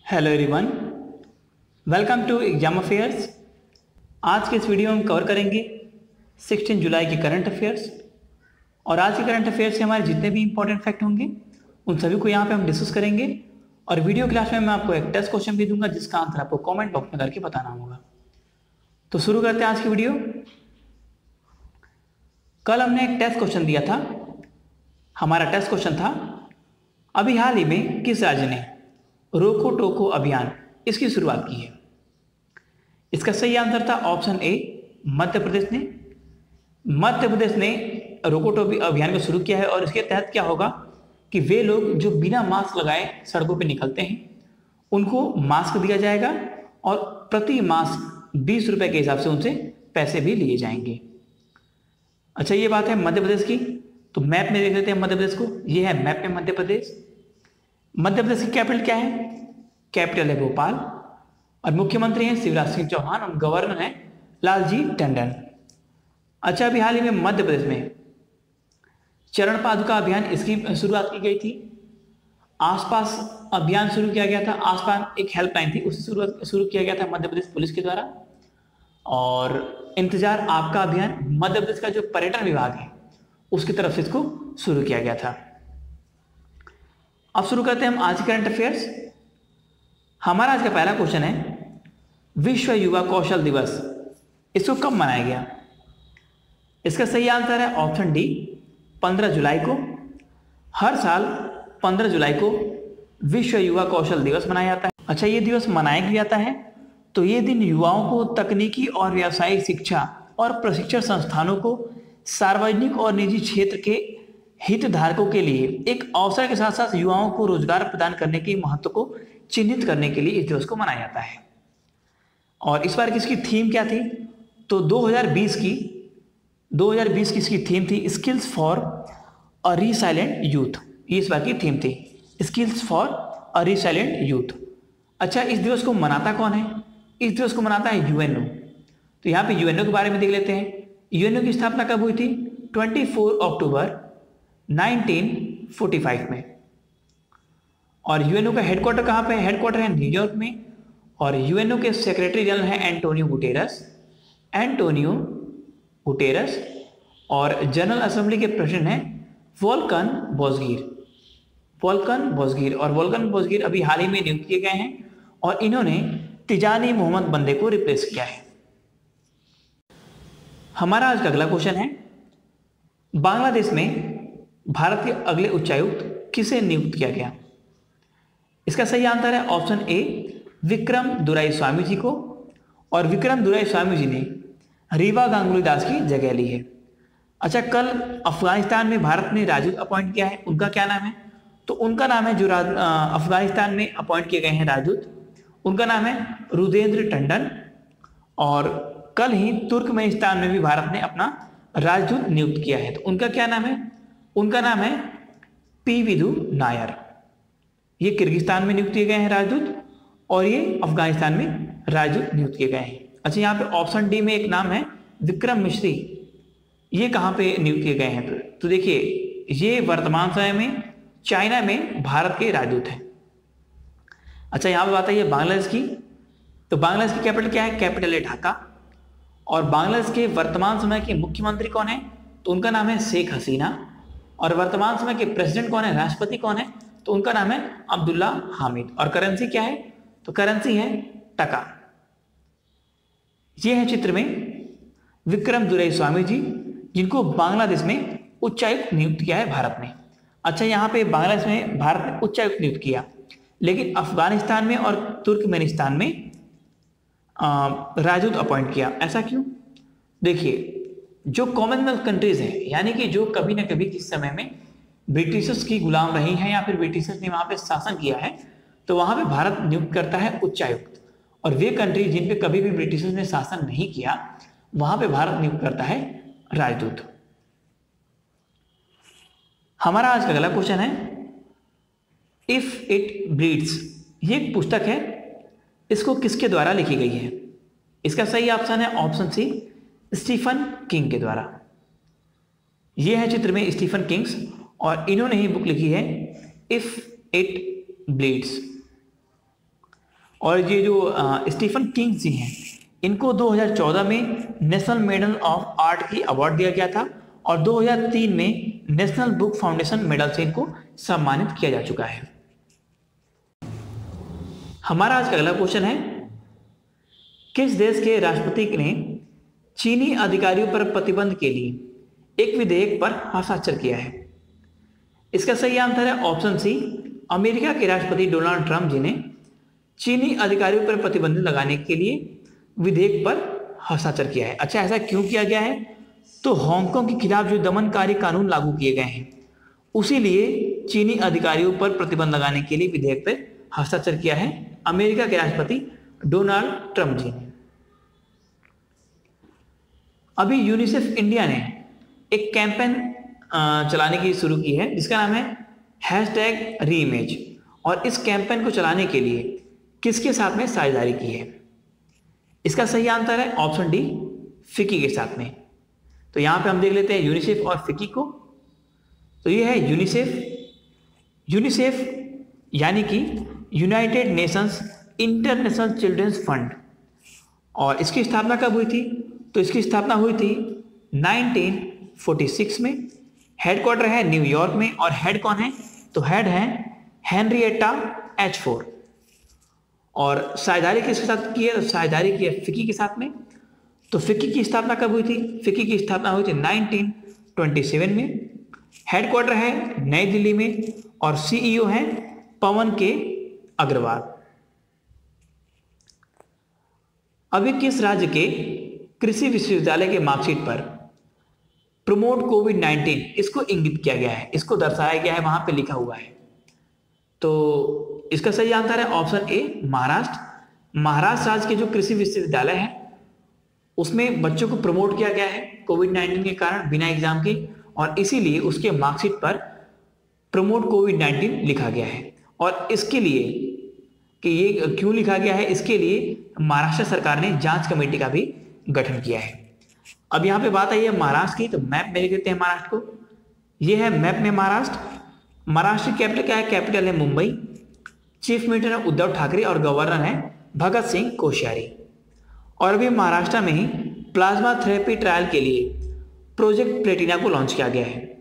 Hello everyone, welcome to exam affairs. आज के इस वीडियो में हम कवर करेंगे 16 जुलाई के करंट अफेयर्स। और आज के करंट अफेयर्स से हमारे जितने भी इंपॉर्टेंट फैक्ट होंगे उन सभी को यहाँ पे हम डिस्कस करेंगे। और वीडियो क्लास में मैं आपको एक टेस्ट क्वेश्चन भी दूंगा जिसका आंसर आपको कमेंट बॉक्स में करके बताना होगा। तो शुरू करते हैं आज की वीडियो। कल हमने एक टेस्ट क्वेश्चन दिया था। हमारा टेस्ट क्वेश्चन था, अभी हाल ही में किस राज्य ने रोको टोको अभियान इसकी शुरुआत की है। इसका सही आंसर था ऑप्शन ए, मध्य प्रदेश ने। मध्य प्रदेश ने रोको टोको अभियान को शुरू किया है और इसके तहत क्या होगा कि वे लोग जो बिना मास्क लगाए सड़कों पर निकलते हैं उनको मास्क दिया जाएगा और प्रति मास्क 20 रुपए के हिसाब से उनसे पैसे भी लिए जाएंगे। अच्छा, ये बात है मध्य प्रदेश की। तो मैप में देख लेते हैं मध्य प्रदेश को। ये है मैप में मध्य प्रदेश। मध्य प्रदेश की कैपिटल क्या है? कैपिटल है भोपाल। और मुख्यमंत्री हैं शिवराज सिंह चौहान और गवर्नर हैं लालजी टंडन। अच्छा, अभी हाल ही में मध्य प्रदेश में चरण पादुका अभियान इसकी शुरुआत की गई थी। आसपास अभियान शुरू किया गया था। आसपास एक हेल्पलाइन थी, उससे शुरू किया गया था मध्य प्रदेश पुलिस के द्वारा। और इंतजार आपका अभियान मध्य प्रदेश का जो पर्यटन विभाग है उसकी तरफ से इसको शुरू किया गया था। अब शुरू करते हैं हम आज करंट अफेयर्स। हमारा आज का पहला क्वेश्चन है, विश्व युवा कौशल दिवस इसको कब मनाया गया? इसका सही आंसर है ऑप्शन डी, 15 जुलाई को। हर साल 15 जुलाई को विश्व युवा कौशल दिवस मनाया जाता है। अच्छा, ये दिवस मनाया क्यों जाता है? तो ये दिन युवाओं को तकनीकी और व्यावसायिक शिक्षा और प्रशिक्षण संस्थानों को सार्वजनिक और निजी क्षेत्र के हितधारकों के लिए एक अवसर के साथ साथ युवाओं को रोजगार प्रदान करने के महत्व को चिन्हित करने के लिए इस दिवस को मनाया जाता है। और इस बार की इसकी थीम क्या थी? तो 2020 की इसकी थीम थी skills for a resilient youth. ये इस बार की थीम थी, skills for a resilient youth. अच्छा, इस दिवस को मनाता कौन है? इस दिवस को मनाता है यूएनओ। तो यहाँ पे यूएनओ के बारे में देख लेते हैं। यूएनओ की स्थापना कब हुई थी? 24 अक्टूबर 1945 में। और यूएनओ का हेडक्वार्टर कहाँ पे है? हेडक्वार्टर है न्यूयॉर्क में। और यूएनओ के सेक्रेटरी जनरल हैं एंटोनियो गुटेरस। और जनरल असेंबली के प्रेसिडेंट हैं वोल्कन बोसगीर। और वोल्कन बोसगीर अभी हाल ही में नियुक्त किए गए हैं और इन्होंने तिजानी मोहम्मद बंदे को रिप्लेस किया है। हमारा आज का अगला क्वेश्चन है, बांग्लादेश में भारत के अगले उच्चायुक्त किसे नियुक्त किया गया? इसका सही आंसर है ऑप्शन ए, विक्रम दुराईस्वामी जी को। और विक्रम दुराईस्वामी जी ने रीवा गांगुली दास की जगह ली है। अच्छा, कल अफगानिस्तान में भारत ने राजदूत अपॉइंट किया है, उनका क्या नाम है? तो उनका नाम है जो अफगानिस्तान में अपॉइंट किए गए हैं राजदूत, उनका नाम है रुदेंद्र टंडन। और कल ही तुर्कमेनिस्तान में भी भारत ने अपना राजदूत नियुक्त किया है, तो उनका क्या नाम है? उनका नाम है पी विदु नायर। ये किर्गिस्तान में नियुक्त किए गए हैं राजदूत और ये अफगानिस्तान में राजदूत नियुक्त किए गए हैं। अच्छा, यहाँ पे ऑप्शन डी में एक नाम है विक्रम मिश्री। ये कहाँ पे नियुक्त किए गए हैं? तो देखिए, ये वर्तमान समय में चाइना में भारत के राजदूत हैं। अच्छा, यहाँ पे बात है बांग्लादेश की। तो बांग्लादेश की कैपिटल क्या है? कैपिटल है ढाका। और बांग्लादेश के वर्तमान समय के मुख्यमंत्री कौन है? तो उनका नाम है शेख हसीना। और वर्तमान समय के प्रेसिडेंट कौन है, राष्ट्रपति कौन है? तो उनका नाम है अब्दुल्ला हामिद। और करेंसी क्या है? तो करेंसी है टका। ये है चित्र में विक्रम दुराईस्वामी जी, जिनको बांग्लादेश में उच्चायुक्त नियुक्त किया है भारत ने। अच्छा, यहाँ पे बांग्लादेश में भारत ने उच्चायुक्त नियुक्त किया, लेकिन अफगानिस्तान में और तुर्कमेनिस्तान में राजदूत अपॉइंट किया। ऐसा क्यों? देखिए, जो कॉमनवेल्थ कंट्रीज हैं, यानी कि जो कभी ना कभी किस समय में ब्रिटिशर्स की गुलाम रही हैं या फिर ब्रिटिशर्स ने वहां पे शासन किया है, तो वहां पे भारत नियुक्त करता है उच्चायुक्त। और वे कंट्री जिन पे कभी भी ब्रिटिशर्स ने शासन नहीं किया, वहां पे भारत नियुक्त करता है राजदूत। हमारा आज का अगला क्वेश्चन है, इफ इट ब्लीड्स। ये एक पुस्तक है, इसको किसके द्वारा लिखी गई है? इसका सही ऑप्शन है ऑप्शन सी, स्टीफन किंग के द्वारा। यह है चित्र में स्टीफन किंग्स और इन्होंने ही बुक लिखी है इफ इट ब्लीड्स। और ये जो स्टीफन किंग जी हैं, इनको 2014 में नेशनल मेडल ऑफ आर्ट की अवार्ड दिया गया था और 2003 में नेशनल बुक फाउंडेशन मेडल से इनको सम्मानित किया जा चुका है। हमारा आज का अगला क्वेश्चन है, किस देश के राष्ट्रपति ने चीनी अधिकारियों पर प्रतिबंध के लिए एक विधेयक पर हस्ताक्षर किया है? इसका सही आंसर है ऑप्शन सी, अमेरिका के राष्ट्रपति डोनाल्ड ट्रंप जी ने चीनी अधिकारियों पर प्रतिबंध लगाने के लिए विधेयक पर हस्ताक्षर किया है। अच्छा, ऐसा क्यों किया गया है? तो हांगकांग के खिलाफ जो दमनकारी कानून लागू किए गए हैं, उसी लिए चीनी अधिकारियों पर प्रतिबंध लगाने के लिए विधेयक पर हस्ताक्षर किया है अमेरिका के राष्ट्रपति डोनाल्ड ट्रंप जी ने। अभी यूनिसेफ इंडिया ने एक कैंपेन चलाने की शुरू की है जिसका नाम है #रीइमेज, और इस कैंपेन को चलाने के लिए किसके साथ में साझेदारी की है? इसका सही आंसर है ऑप्शन डी, फिक्की के साथ में। तो यहां पे हम देख लेते हैं यूनिसेफ और फिक्की को। तो ये है यूनिसेफ यानी कि United Nations International Children's fund, और इसकी स्थापना कब हुई थी? तो इसकी स्थापना हुई थी 1946 में। हेडक्वार्टर है न्यूयॉर्क में, और हेड कौन है? तो हेड है हेनरिएटा एच फोर्ड। और साझेदारी किसके साथ की है? तो साझेदारी की है फिक्की के साथ में। तो फिक्की की स्थापना कब हुई थी? फिक्की की स्थापना हुई थी 1927 में। हेडक्वार्टर है नई दिल्ली में, और सीईओ है पवन के अग्रवाल। अभी किस राज्य के कृषि विश्वविद्यालय के मार्कशीट पर प्रमोट कोविड-19 इसको इंगित किया गया है, इसको दर्शाया गया है, वहां पे लिखा हुआ है? तो इसका सही आंसर है ऑप्शन ए, महाराष्ट्र। महाराष्ट्र राज्य के जो कृषि विश्वविद्यालय है उसमें बच्चों को प्रमोट किया गया है कोविड-19 के कारण बिना एग्जाम के, और इसीलिए उसके मार्कशीट पर प्रमोट कोविड-19 लिखा गया है। और इसके लिए कि ये क्यों लिखा गया है, इसके लिए महाराष्ट्र सरकार ने जांच कमेटी का भी गठन किया है। अब यहाँ पे बात आई है महाराष्ट्र की, तो मैप में लिख देते हैं महाराष्ट्र को। ये है मैप में महाराष्ट्र। महाराष्ट्र की कैपिटल क्या है? कैपिटल है मुंबई। चीफ मिनिस्टर है उद्धव ठाकरे और गवर्नर है भगत सिंह कोश्यारी। और अभी महाराष्ट्र में ही प्लाज्मा थेरेपी ट्रायल के लिए प्रोजेक्ट प्लेटिना को लॉन्च किया गया है।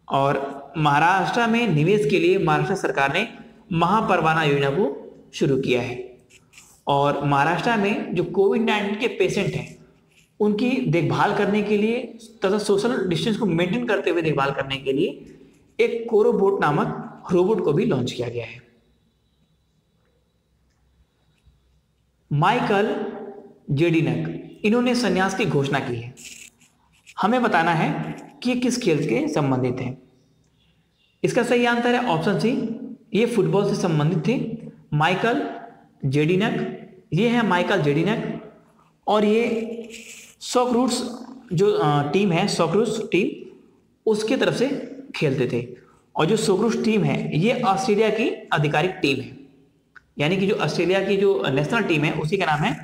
और महाराष्ट्र में निवेश के लिए महाराष्ट्र सरकार ने महापरवाना योजना को शुरू किया है। और महाराष्ट्र में जो कोविड-19 के पेशेंट हैं उनकी देखभाल करने के लिए तथा सोशल डिस्टेंस को मेंटेन करते हुए देखभाल करने के लिए एक कोरोबोट नामक रोबोट को भी लॉन्च किया गया है। माइकल जेडिनक, इन्होंने संन्यास की घोषणा की है। हमें बताना है कि ये किस खेल के संबंधित हैं। इसका सही आंसर है ऑप्शन सी, ये फुटबॉल से संबंधित थे। माइकल जेडिनक, ये है माइकल जेडिनक, और ये सॉक्रूट्स जो टीम है, सॉक्रूट्स टीम उसके तरफ से खेलते थे। और जो सॉक्रूट्स टीम है ये ऑस्ट्रेलिया की आधिकारिक टीम है, यानी कि जो ऑस्ट्रेलिया की जो नेशनल टीम है उसी का नाम है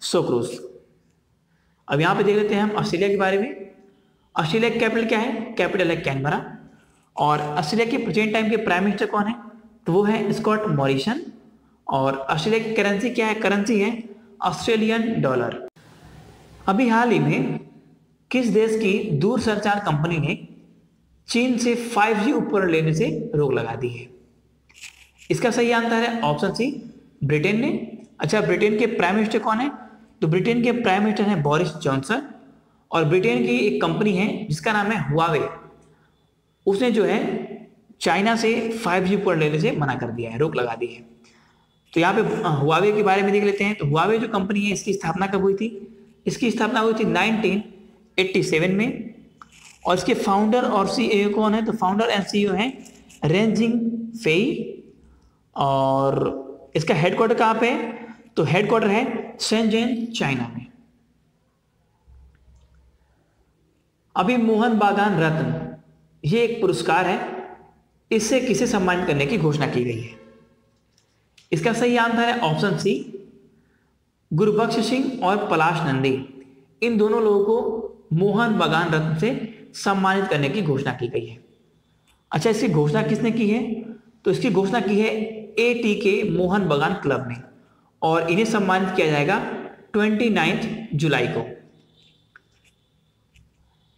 सॉक्रूट्स। अब यहाँ पे देख लेते हैं हम ऑस्ट्रेलिया के बारे में। ऑस्ट्रेलिया की कैपिटल क्या है? कैपिटल है कैनबरा। और ऑस्ट्रेलिया के प्रेजेंट टाइम के प्राइम मिनिस्टर कौन है? तो वो है स्कॉट मॉरिसन। और ऑस्ट्रेलिया की करेंसी क्या है? करेंसी है ऑस्ट्रेलियन डॉलर। अभी हाल ही में किस देश की दूरसंचार कंपनी ने चीन से 5G उपकरण लेने से रोक लगा दी है? इसका सही आंसर है ऑप्शन सी, ब्रिटेन ने। अच्छा, ब्रिटेन के प्राइम मिनिस्टर कौन है? तो ब्रिटेन के प्राइम मिनिस्टर हैं बोरिस जॉनसन। और ब्रिटेन की एक कंपनी है जिसका नाम है हुआवे, उसने जो है चाइना से 5G उपकरण लेने से मना कर दिया है, रोक लगा दी है। तो यहाँ पे हुआवे के बारे में देख लेते हैं। तो हुआवे जो कंपनी है इसकी स्थापना कब हुई थी? इसकी स्थापना हुई थी 1987 में। और इसके फाउंडर और सीईओ कौन है? तो फाउंडर एंड सीईओ हैं रेन जिंगफेई। और इसका हेडक्वार्टर कहाँ पे है? तो हेडक्वार्टर है शेंजन, चाइना में। अभी मोहन बागान रत्न, ये एक पुरस्कार है, इससे किसे सम्मानित करने की घोषणा की गई है? इसका सही आंसर है ऑप्शन सी, गुरबख्श सिंह और पलाश नंदी। इन दोनों लोगों को मोहन बागान रत्न से सम्मानित करने की घोषणा की गई है। अच्छा, इसकी घोषणा किसने की है? तो इसकी घोषणा की है ATK मोहन बागान क्लब ने। और इन्हें सम्मानित किया जाएगा 29 जुलाई को।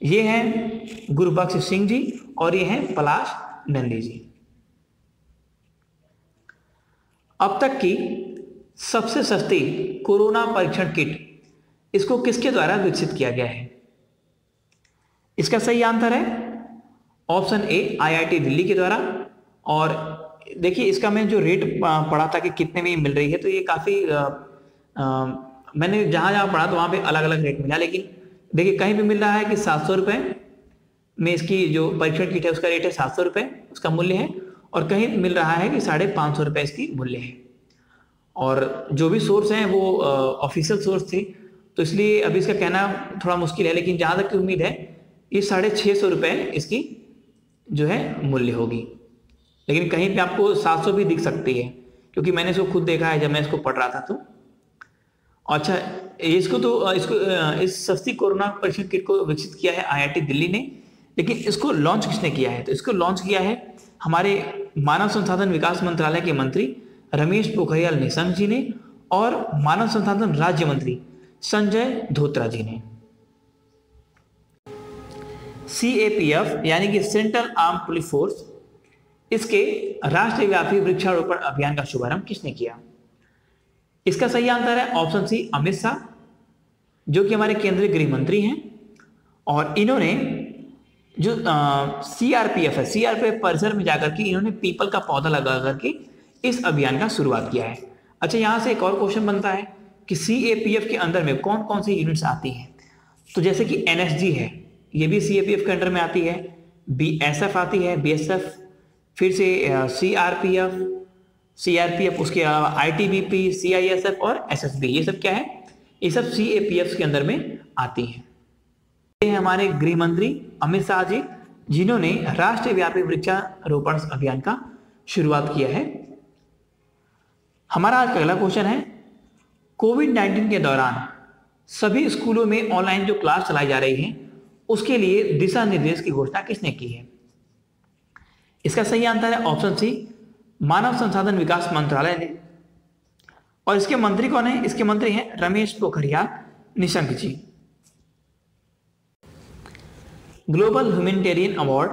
ये हैं गुरबख्श सिंह जी और ये हैं पलाश नंदी जी। अब तक की सबसे सस्ती कोरोना परीक्षण किट, इसको किसके द्वारा विकसित किया गया है? इसका सही आंसर है ऑप्शन ए, आईआईटी दिल्ली के द्वारा। और देखिए इसका मैं जो रेट पढ़ा था कि कितने में मिल रही है, तो ये काफ़ी मैंने जहाँ जहाँ पढ़ा तो वहाँ पे अलग अलग रेट मिला, लेकिन देखिए कहीं भी मिल रहा है कि 700 रुपये में इसकी जो परीक्षण किट है उसका रेट है 700 रुपये उसका मूल्य है, और कहीं मिल रहा है कि 550 रुपये इसकी मूल्य है। और जो भी सोर्स हैं वो ऑफिशियल सोर्स थे, तो इसलिए अभी इसका कहना थोड़ा मुश्किल है, लेकिन जहाँ तक की उम्मीद है ये 650 रुपये इसकी जो है मूल्य होगी। लेकिन कहीं पे आपको 700 भी दिख सकती है, क्योंकि मैंने इसको खुद देखा है जब मैं इसको पढ़ रहा था। तो अच्छा, इस सस्ती कोरोना परीक्षण किट को विकसित किया है आईआईटी दिल्ली ने, लेकिन इसको लॉन्च किसने किया है? तो इसको लॉन्च किया है हमारे मानव संसाधन विकास मंत्रालय के मंत्री रमेश पोखरियाल निशंक जी ने और मानव संसाधन राज्य मंत्री संजय धोत्रा जी ने। CAPF यानी कि सेंट्रल आर्म पुलिस फोर्स, इसके राष्ट्रव्यापी वृक्षारोपण अभियान का शुभारंभ किसने किया? इसका सही आंसर है ऑप्शन सी, अमित शाह, जो कि हमारे केंद्रीय गृह मंत्री हैं। और इन्होंने जो CRPF है, CRPF परिसर में जाकर के इन्होंने पीपल का पौधा लगा करके इस अभियान का शुरुआत किया है। अच्छा, यहाँ से एक और क्वेश्चन बनता है कि CAPF के अंदर में कौन कौन सी यूनिट्स आती हैं? तो जैसे कि NSG है, ये भी CAPF के अंडर में आती है, BSF आती है, BSF, फिर से CRPF, उसके अलावा ITBP, CISF और SSB, ये सब क्या है? ये सब CAPF के अंदर में आती हैं। ये हमारे गृह मंत्री अमित शाह जी, जिन्होंने राष्ट्रव्यापी वृक्षारोपण अभियान का शुरुआत किया है। हमारा आज का अगला क्वेश्चन है, कोविड-19 के दौरान सभी स्कूलों में ऑनलाइन जो क्लास चलाई जा रही है उसके लिए दिशा निर्देश की घोषणा किसने की है? इसका सही आंसर है ऑप्शन सी, मानव संसाधन विकास मंत्रालय ने। और इसके मंत्री कौन है? इसके मंत्री हैं रमेश पोखरियाल निशंक जी। ग्लोबल ह्यूमैनिटेरियन अवार्ड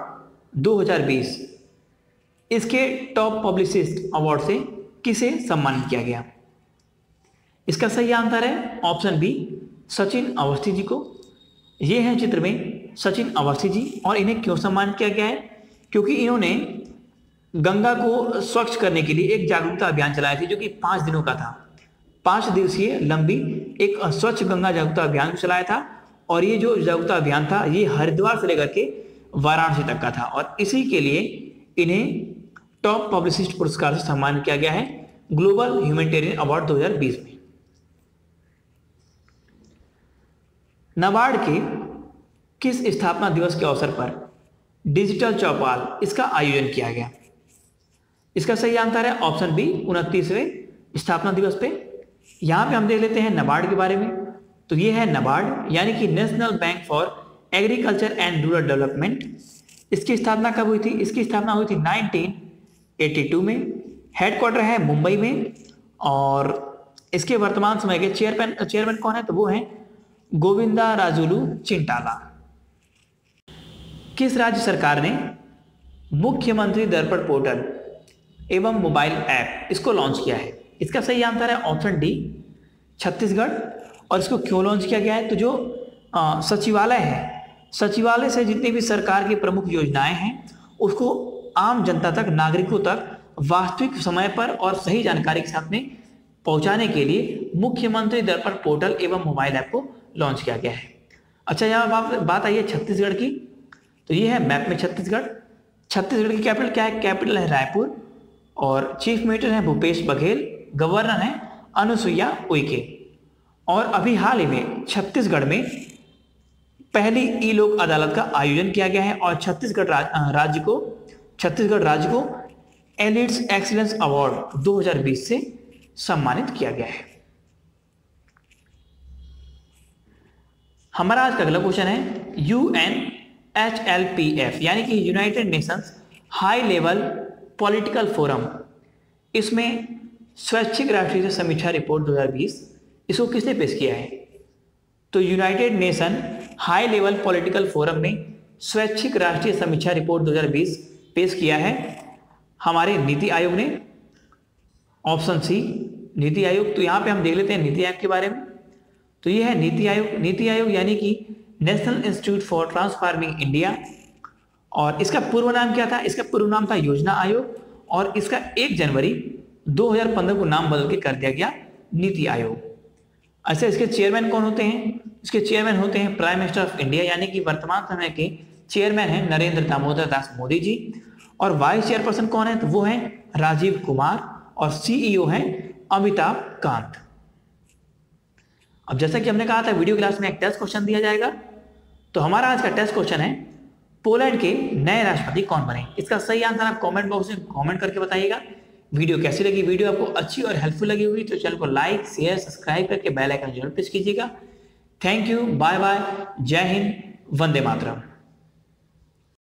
2020, इसके टॉप पब्लिसिस्ट अवार्ड से किसे सम्मानित किया गया? इसका सही आंसर है ऑप्शन बी, सचिन अवस्थी जी को। ये हैं चित्र में सचिन अवस्थी जी, और इन्हें क्यों सम्मानित किया गया है? क्योंकि इन्होंने गंगा को स्वच्छ करने के लिए एक जागरूकता अभियान चलाया था, जो कि 5 दिनों का था। 5 दिवसीय लंबी एक स्वच्छ गंगा जागरूकता अभियान को चलाया था, और ये जो जागरूकता अभियान था ये हरिद्वार से लेकर के वाराणसी तक का था, और इसी के लिए इन्हें टॉप पब्लिसिस्ट पुरस्कार से सम्मानित किया गया है ग्लोबल ह्यूमैनिटेरियन अवार्ड 2020 में। नाबार्ड के किस स्थापना दिवस के अवसर पर डिजिटल चौपाल इसका आयोजन किया गया? इसका सही आंसर है ऑप्शन बी, 29वें स्थापना दिवस पे। यहां पे हम देख लेते हैं नाबार्ड के बारे में। तो ये है नाबार्ड, यानी कि national bank for agriculture and rural development. इसकी स्थापना कब हुई थी? इसकी स्थापना हुई थी 1982 में। हेडक्वार्टर है मुंबई में, और इसके वर्तमान समय के चेयरमैन कौन है? तो वो हैं गोविंदा राजुलू चिंटाला। किस राज्य सरकार ने मुख्यमंत्री दर्पण पोर्टल एवं मोबाइल ऐप इसको लॉन्च किया है? इसका सही आंसर है ऑप्शन डी, छत्तीसगढ़। और इसको क्यों लॉन्च किया गया है? तो जो सचिवालय है, सचिवालय से जितनी भी सरकार की प्रमुख योजनाएं हैं उसको आम जनता तक, नागरिकों तक वास्तविक समय पर और सही जानकारी के साथ में पहुंचाने के लिए मुख्यमंत्री दर्पण पोर्टल एवं मोबाइल ऐप को लॉन्च किया गया है। अच्छा, यहाँ बात आई है छत्तीसगढ़ की। तो ये है मैप में छत्तीसगढ़। छत्तीसगढ़ की कैपिटल क्या है? कैपिटल है रायपुर, और चीफ मिनिस्टर है भूपेश बघेल, गवर्नर है अनुसुईया उइके। और अभी हाल ही में छत्तीसगढ़ में पहली ई लोक अदालत का आयोजन किया गया है, और छत्तीसगढ़ राज्य को एलिट्स एक्सीलेंस अवार्ड 2020 से सम्मानित किया गया है। हमारा आज का अगला क्वेश्चन है, UNHLPF यानी कि United Nations high level political forum, इसमें स्वैच्छिक राष्ट्रीय समीक्षा रिपोर्ट 2020 इसको किसने पेश किया है? तो United nation high level political forum ने स्वैच्छिक राष्ट्रीय समीक्षा रिपोर्ट 2020 पेश किया है हमारे नीति आयोग ने। Option C NITI Aayog. तो यहाँ पे हम देख लेते हैं नीति आयोग के बारे में। तो ये है नीति आयोग। नीति आयोग यानी कि national institute for transforming India, और इसका पूर्व नाम क्या था? इसका पूर्व नाम था योजना आयोग, और इसका 1 जनवरी 2015 को नाम बदल के कर दिया गया नीति आयोग। अच्छा, इसके चेयरमैन कौन होते हैं? इसके चेयरमैन होते हैं प्राइम मिनिस्टर ऑफ इंडिया, यानी कि वर्तमान समय के चेयरमैन हैं नरेंद्र दामोदर दास मोदी जी। और वाइस चेयरपर्सन कौन है? तो वो है राजीव कुमार, और सीईओ हैं अमिताभ कांत। अब जैसा कि हमने कहा था वीडियो क्लास में एक टेस्ट क्वेश्चन दिया जाएगा, तो हमारा आज का टेस्ट क्वेश्चन है पोलैंड के नए राष्ट्रपति कौन बने? इसका सही आंसर आप कमेंट बॉक्स में कमेंट करके बताइएगा। वीडियो कैसी लगी? वीडियो आपको अच्छी और हेल्पफुल लगी हुई तो चैनल को लाइक शेयर सब्सक्राइब करके बेल आइकन जरूर प्रेस कीजिएगा। थैंक यू, बाय बाय, जय हिंद, वंदे मातरम।